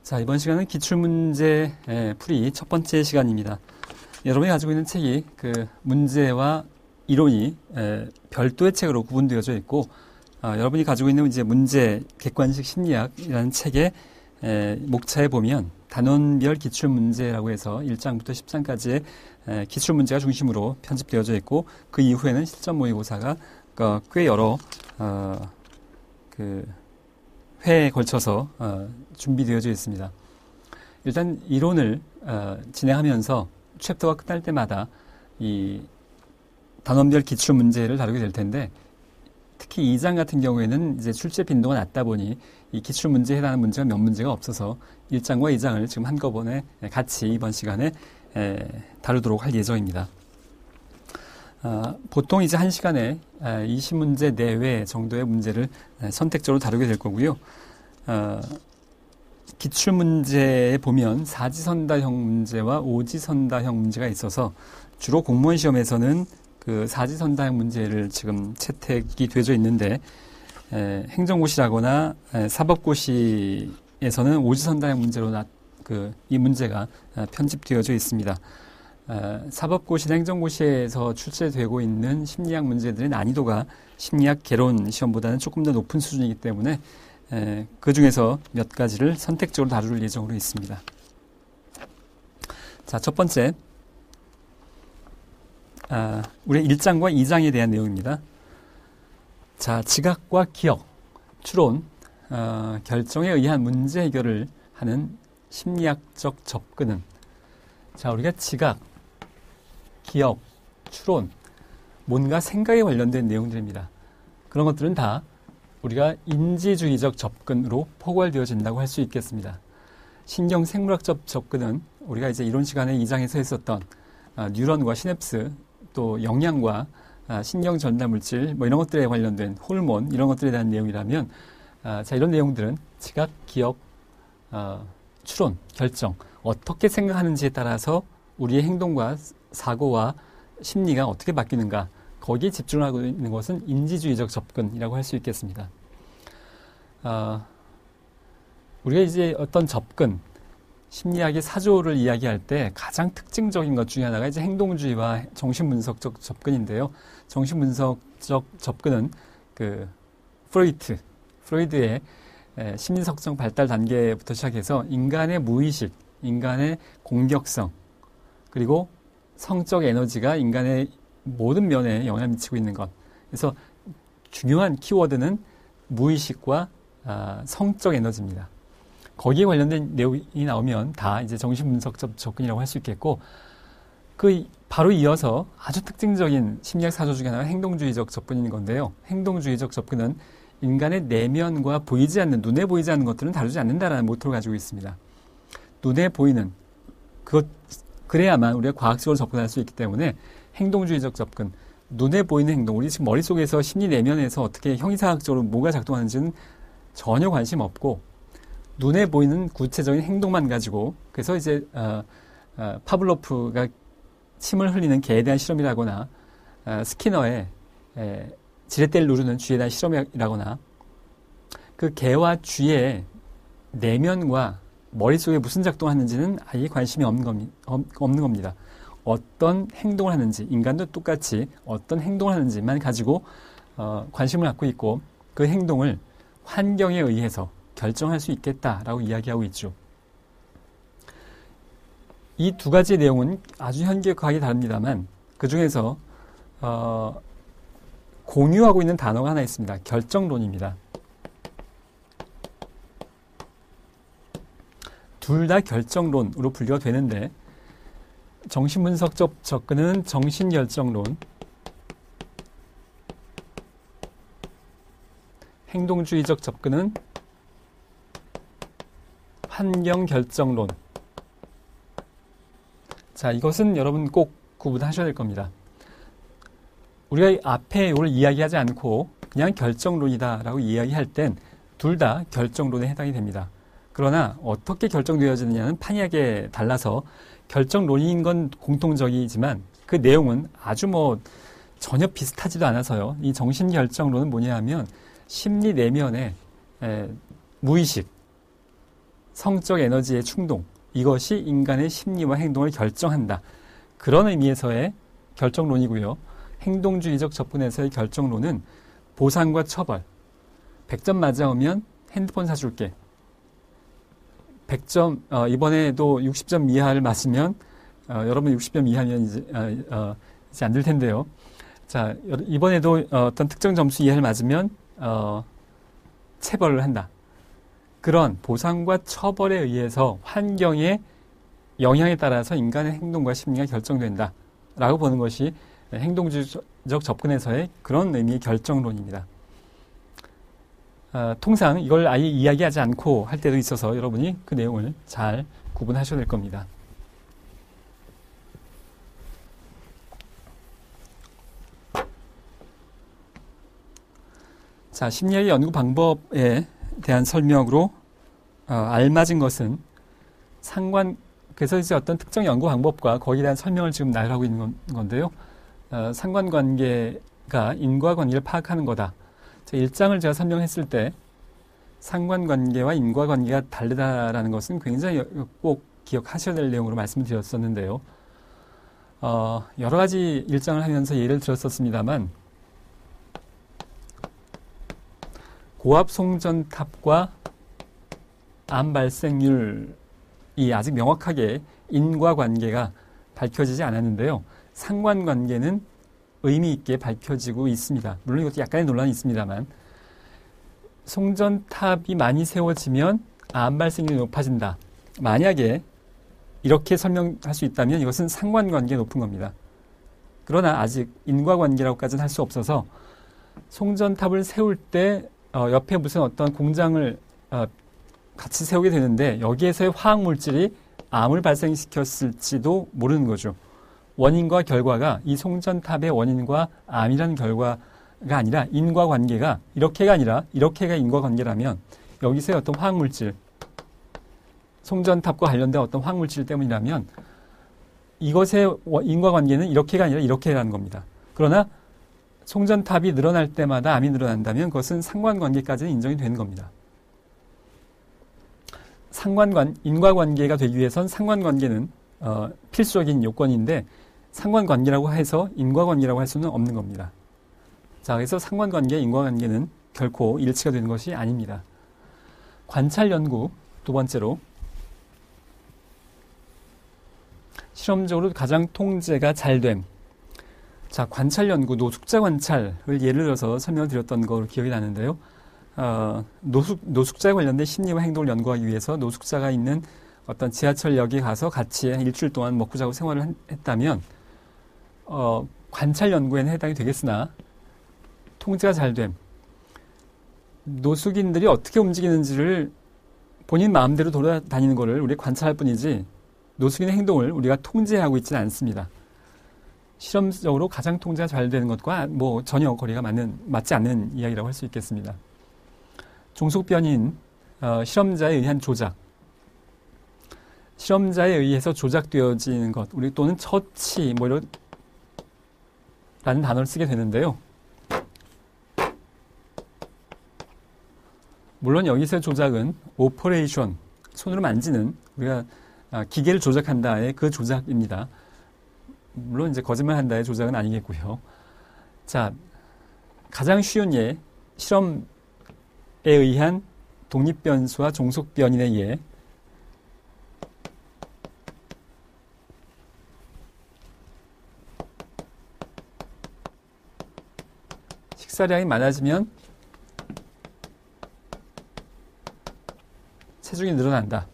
자, 이번 시간은 기출문제 풀이 첫 번째 시간입니다. 여러분이 가지고 있는 책이 그 문제와 이론이 별도의 책으로 구분되어져 있고, 여러분이 가지고 있는 이제 문제 객관식 심리학이라는 책의 목차에 보면 단원별 기출문제라고 해서 1장부터 10장까지의 기출문제가 중심으로 편집되어져 있고, 그 이후에는 실전 모의고사가 꽤 여러 회에 걸쳐서 준비되어져 있습니다. 일단 이론을 진행하면서 챕터가 끝날 때마다 이 단원별 기출 문제를 다루게 될 텐데, 특히 2장 같은 경우에는 이제 출제 빈도가 낮다 보니 이 기출 문제에 해당하는 문제가 몇 문제가 없어서 1장과 2장을 지금 한꺼번에 같이 이번 시간에 다루도록 할 예정입니다. 보통 이제 1시간에 20문제 내외 정도의 문제를 선택적으로 다루게 될 거고요. 기출문제에 보면 사지선다형 문제와 오지선다형 문제가 있어서 주로 공무원 시험에서는 그 사지선다형 문제를 지금 채택이 되어져 있는데, 행정고시라거나 사법고시에서는 오지선다형 문제로 이 문제가 편집되어져 있습니다. 사법고시나 행정고시에서 출제되고 있는 심리학 문제들의 난이도가 심리학 개론 시험보다는 조금 더 높은 수준이기 때문에 그 중에서 몇 가지를 선택적으로 다룰 예정으로 있습니다. 자, 첫 번째, 우리 1장과 2장에 대한 내용입니다. 자, 지각과 기억, 추론, 결정에 의한 문제 해결을 하는 심리학적 접근은, 자, 우리가 지각, 기억, 추론, 뭔가 생각에 관련된 내용들입니다. 그런 것들은 다 우리가 인지주의적 접근으로 포괄되어진다고 할 수 있겠습니다. 신경생물학적 접근은 우리가 이제 이론 시간에 2장에서 했었던 뉴런과 시냅스, 또 영양과 신경전달물질, 뭐 이런 것들에 관련된 호르몬, 이런 것들에 대한 내용이라면, 자, 이런 내용들은 지각, 기억, 추론, 결정, 어떻게 생각하는지에 따라서 우리의 행동과 사고와 심리가 어떻게 바뀌는가, 거기에 집중하고 있는 것은 인지주의적 접근이라고 할 수 있겠습니다. 우리가 이제 어떤 접근, 심리학의 사조를 이야기할 때 가장 특징적인 것 중에 하나가 이제 행동주의와 정신분석적 접근인데요. 정신분석적 접근은 프로이드의 심리석정 발달 단계부터 시작해서 인간의 무의식, 인간의 공격성, 그리고 성적 에너지가 인간의 모든 면에 영향을 미치고 있는 것. 그래서 중요한 키워드는 무의식과 성적 에너지입니다. 거기에 관련된 내용이 나오면 다 이제 정신분석적 접근이라고 할 수 있겠고, 바로 이어서 아주 특징적인 심리학 사조 중에 하나가 행동주의적 접근인 건데요. 행동주의적 접근은 인간의 내면과 보이지 않는, 눈에 보이지 않는 것들은 다루지 않는다라는 모토를 가지고 있습니다. 눈에 보이는 그래야만 우리가 과학적으로 접근할 수 있기 때문에 행동주의적 접근, 눈에 보이는 행동, 우리 지금 머릿속에서 심리 내면에서 어떻게 형이상학적으로 뭐가 작동하는지는 전혀 관심 없고, 눈에 보이는 구체적인 행동만 가지고, 그래서 이제 파블로프가 침을 흘리는 개에 대한 실험이라거나, 스키너의 지렛대를 누르는 쥐에 대한 실험이라거나, 그 개와 쥐의 내면과 머릿속에 무슨 작동하는지는 아예 관심이 없는 겁니다. 어떤 행동을 하는지, 인간도 똑같이 어떤 행동을 하는지만 가지고 관심을 갖고 있고, 그 행동을 환경에 의해서 결정할 수 있겠다라고 이야기하고 있죠. 이 두 가지의 내용은 아주 현격하게 다릅니다만, 그 중에서 공유하고 있는 단어가 하나 있습니다. 결정론입니다. 둘 다 결정론으로 분류가 되는데, 정신분석적 접근은 정신결정론, 행동주의적 접근은 환경결정론. 자, 이것은 여러분 꼭 구분하셔야 될 겁니다. 우리가 앞에 이걸 이야기하지 않고 그냥 결정론이다라고 이야기할 땐 둘 다 결정론에 해당이 됩니다. 그러나 어떻게 결정되어지느냐는 판이하게 달라서 결정론인 건 공통적이지만 그 내용은 아주 전혀 비슷하지도 않아서요. 이 정신결정론은 뭐냐 하면 심리 내면의 무의식, 성적 에너지의 충동, 이것이 인간의 심리와 행동을 결정한다. 그런 의미에서의 결정론이고요. 행동주의적 접근에서의 결정론은 보상과 처벌. 100점 맞아오면 핸드폰 사줄게. 100점, 이번에도 60점 이하를 맞으면, 여러분 60점 이하면 이제 안 될 텐데요. 자, 이번에도 어떤 특정 점수 이하를 맞으면, 체벌을 한다. 그런 보상과 처벌에 의해서 환경의 영향에 따라서 인간의 행동과 심리가 결정된다. 라고 보는 것이 행동주의적 접근에서의 그런 의미의 결정론입니다. 통상 이걸 아예 이야기하지 않고 할 때도 있어서 여러분이 그 내용을 잘 구분하셔야 될 겁니다. 자, 심리학의 연구 방법에 대한 설명으로 알맞은 것은 그래서 이제 어떤 특정 연구 방법과 거기에 대한 설명을 지금 나열하고 있는 건데요. 상관관계가 인과관계를 파악하는 거다. 1장을 제가 설명했을 때 상관관계와 인과관계가 다르다라는 것은 굉장히 꼭 기억하셔야 될 내용으로 말씀을 드렸었는데요. 여러 가지 1장을 하면서 예를 들었었습니다만 고압 송전탑과 암 발생률이 아직 명확하게 인과관계가 밝혀지지 않았는데요. 상관관계는 의미 있게 밝혀지고 있습니다. 물론 이것도 약간의 논란이 있습니다만 송전탑이 많이 세워지면 암 발생률이 높아진다. 만약에 이렇게 설명할 수 있다면 이것은 상관관계가 높은 겁니다. 그러나 아직 인과관계라고까지는 할 수 없어서 송전탑을 세울 때 옆에 무슨 어떤 공장을 같이 세우게 되는데 여기에서의 화학물질이 암을 발생시켰을지도 모르는 거죠. 원인과 결과가 이 송전탑의 원인과 암이라는 결과가 아니라 인과관계가 이렇게가 아니라 이렇게가 인과관계라면 여기서의 어떤 화학물질, 송전탑과 관련된 어떤 화학물질 때문이라면 이것의 인과관계는 이렇게가 아니라 이렇게라는 겁니다. 그러나 송전탑이 늘어날 때마다 암이 늘어난다면 그것은 상관관계까지는 인정이 되는 겁니다. 인과관계가 되기 위해선 상관관계는 필수적인 요건인데 상관관계라고 해서 인과관계라고 할 수는 없는 겁니다. 자, 그래서 상관관계, 인과관계는 결코 일치가 되는 것이 아닙니다. 관찰연구, 두 번째로 실험적으로 가장 통제가 잘됨. 자, 관찰연구, 노숙자 관찰을 예를 들어서 설명을 드렸던 걸로 기억이 나는데요. 노숙자에 관련된 심리와 행동을 연구하기 위해서 노숙자가 있는 어떤 지하철역에 가서 같이 일주일 동안 먹고 자고 생활을 했다면 관찰 연구에는 해당이 되겠으나 통제가 잘됨. 노숙인들이 어떻게 움직이는지를 본인 마음대로 돌아다니는 것을 우리가 관찰할 뿐이지 노숙인의 행동을 우리가 통제하고 있지는 않습니다. 실험적으로 가장 통제가 잘 되는 것과 전혀 거리가 맞지 않는 이야기라고 할 수 있겠습니다. 종속변인, 실험자에 의한 조작. 실험자에 의해서 조작되어지는 것, 우리 또는 처치, 라는 단어를 쓰게 되는데요. 물론 여기서의 조작은 오퍼레이션, 손으로 만지는, 우리가 기계를 조작한다의 그 조작입니다. 물론 이제 거짓말한다의 조작은 아니겠고요. 자, 가장 쉬운 예, 실험에 의한 독립변수와 종속변인의 예. 식사량이 많아지면 체중이 늘어난다.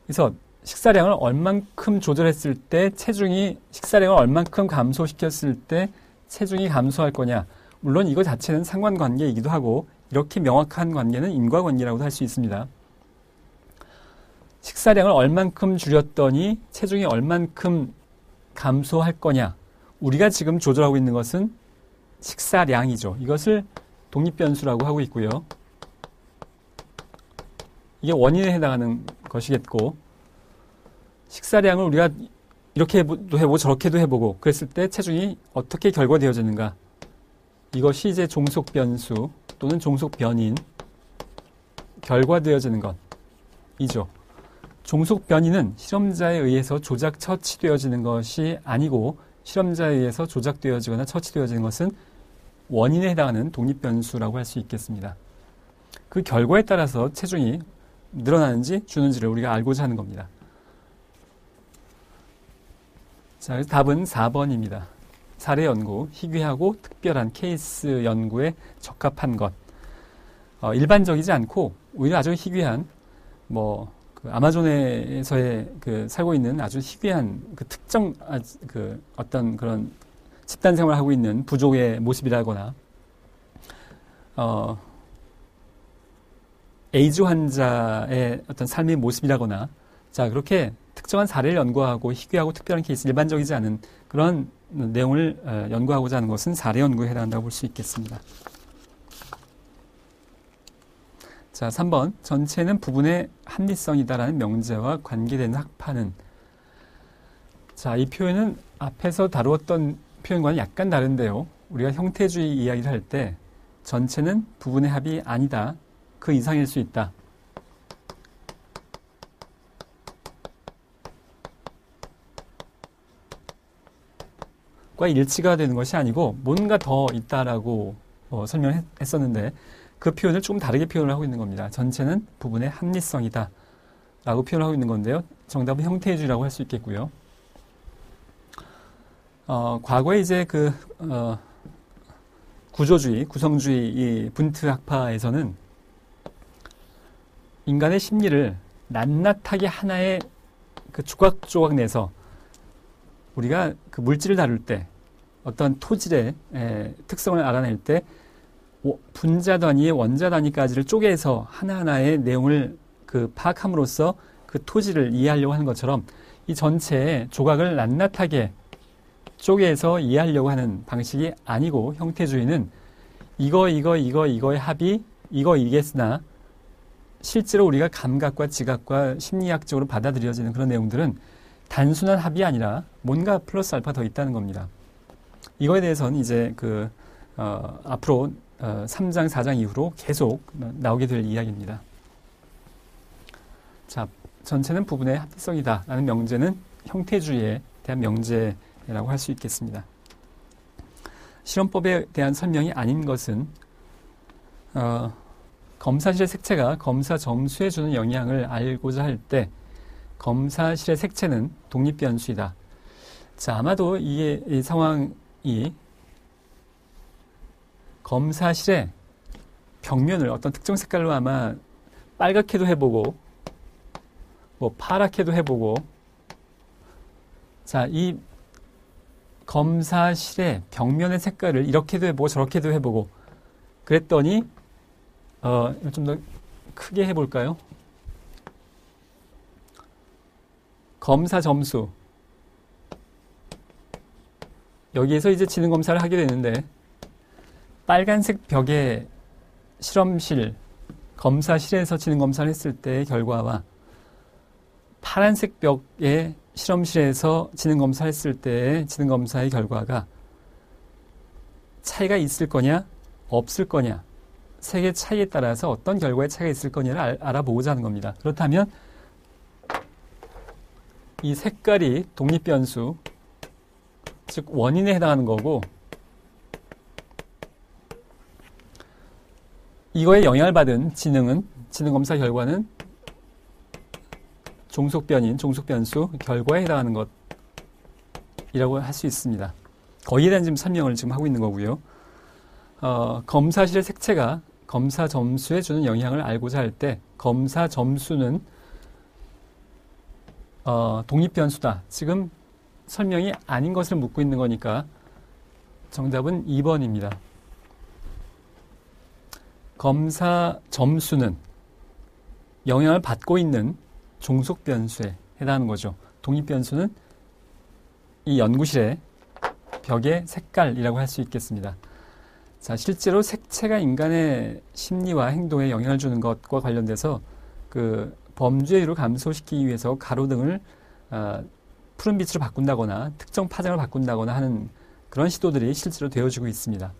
그래서 식사량을 얼만큼 조절했을 때 식사량을 얼만큼 감소시켰을 때 체중이 감소할 거냐. 물론 이거 자체는 상관관계이기도 하고 이렇게 명확한 관계는 인과관계라고도 할 수 있습니다. 식사량을 얼만큼 줄였더니 체중이 얼만큼 감소할 거냐. 우리가 지금 조절하고 있는 것은 식사량이죠. 이것을 독립변수라고 하고 있고요. 이게 원인에 해당하는 것이겠고 식사량을 우리가 이렇게도 해보고 저렇게도 해보고 그랬을 때 체중이 어떻게 결과되어지는가. 이것이 이제 종속변수 또는 종속변인의 결과되어지는 것이죠. 종속 변이는 실험자에 의해서 조작 처치되어지는 것이 아니고 실험자에 의해서 조작되어지거나 처치되어지는 것은 원인에 해당하는 독립변수라고 할 수 있겠습니다. 그 결과에 따라서 체중이 늘어나는지 주는지를 우리가 알고자 하는 겁니다. 자, 그래서 답은 4번입니다. 사례 연구, 희귀하고 특별한 케이스 연구에 적합한 것. 일반적이지 않고 오히려 아주 희귀한 그 아마존에서의 살고 있는 아주 희귀한 그 특정 어떤 그런 집단 생활을 하고 있는 부족의 모습이라거나 에이즈 환자의 어떤 삶의 모습이라거나 자 그렇게 특정한 사례를 연구하고 희귀하고 특별한 케이스 일반적이지 않은 그런 내용을 연구하고자 하는 것은 사례 연구에 해당한다고 볼 수 있겠습니다. 자, 3번 전체는 부분의 합리성이다라는 명제와 관계되는 학파는 자, 이 표현은 앞에서 다루었던 표현과는 약간 다른데요. 우리가 형태주의 이야기를 할 때 전체는 부분의 합이 아니다. 그 이상일 수 있다. 과 일치가 되는 것이 아니고 뭔가 더 있다라고 설명을 했었는데 그 표현을 조금 다르게 표현을 하고 있는 겁니다. 전체는 부분의 합리성이다 라고 표현을 하고 있는 건데요. 정답은 형태주의라고 할 수 있겠고요. 과거에 이제 구조주의, 구성주의 이 분트 학파에서는 인간의 심리를 낱낱하게 하나의 그 조각조각 내서 우리가 그 물질을 다룰 때 어떤 토질의 특성을 알아낼 때 분자 단위의 원자 단위까지를 쪼개서 하나하나의 내용을 파악함으로써 그 토질을 이해하려고 하는 것처럼 이 전체의 조각을 낱낱하게 쪼개서 이해하려고 하는 방식이 아니고 형태주의는 이거의 합이 이겠으나 실제로 우리가 감각과 지각과 심리학적으로 받아들여지는 그런 내용들은 단순한 합이 아니라 뭔가 플러스 알파 더 있다는 겁니다. 이거에 대해서는 이제 앞으로 3장, 4장 이후로 계속 나오게 될 이야기입니다. 자, 전체는 부분의 합리성이다 라는 명제는 형태주의에 대한 명제라고 할 수 있겠습니다. 실험법에 대한 설명이 아닌 것은 검사실의 색채가 검사 점수에 주는 영향을 알고자 할 때 검사실의 색채는 독립변수이다. 자, 아마도 이 상황이 검사실의 벽면을 어떤 특정 색깔로 아마 빨갛게도 해보고 파랗게도 해보고 자, 이 검사실의 벽면의 색깔을 이렇게도 해보고 저렇게도 해보고 그랬더니 좀 더 크게 해볼까요? 검사 점수 여기에서 이제 지능 검사를 하게 되는데 빨간색 벽에 실험실 검사실에서 지능 검사를 했을 때의 결과와 파란색 벽에 실험실에서 지능 검사를 했을 때의 지능 검사의 결과가 차이가 있을 거냐 없을 거냐 색의 차이에 따라서 어떤 결과의 차이가 있을 거냐를 알아보고자 하는 겁니다. 그렇다면 이 색깔이 독립변수 즉 원인에 해당하는 거고 이거에 영향을 받은 지능 검사 결과는 종속변수 결과에 해당하는 것이라고 할 수 있습니다. 거기에 대한 지금 설명을 지금 하고 있는 거고요. 검사실의 색채가 검사 점수에 주는 영향을 알고자 할 때 검사 점수는 독립변수다. 지금 설명이 아닌 것을 묻고 있는 거니까 정답은 2번입니다. 검사 점수는 영향을 받고 있는 종속변수에 해당하는 거죠. 독립변수는 이 연구실의 벽의 색깔이라고 할 수 있겠습니다. 자, 실제로 색채가 인간의 심리와 행동에 영향을 주는 것과 관련돼서 범죄율을 감소시키기 위해서 가로등을 푸른빛으로 바꾼다거나 특정 파장을 바꾼다거나 하는 그런 시도들이 실제로 되어지고 있습니다.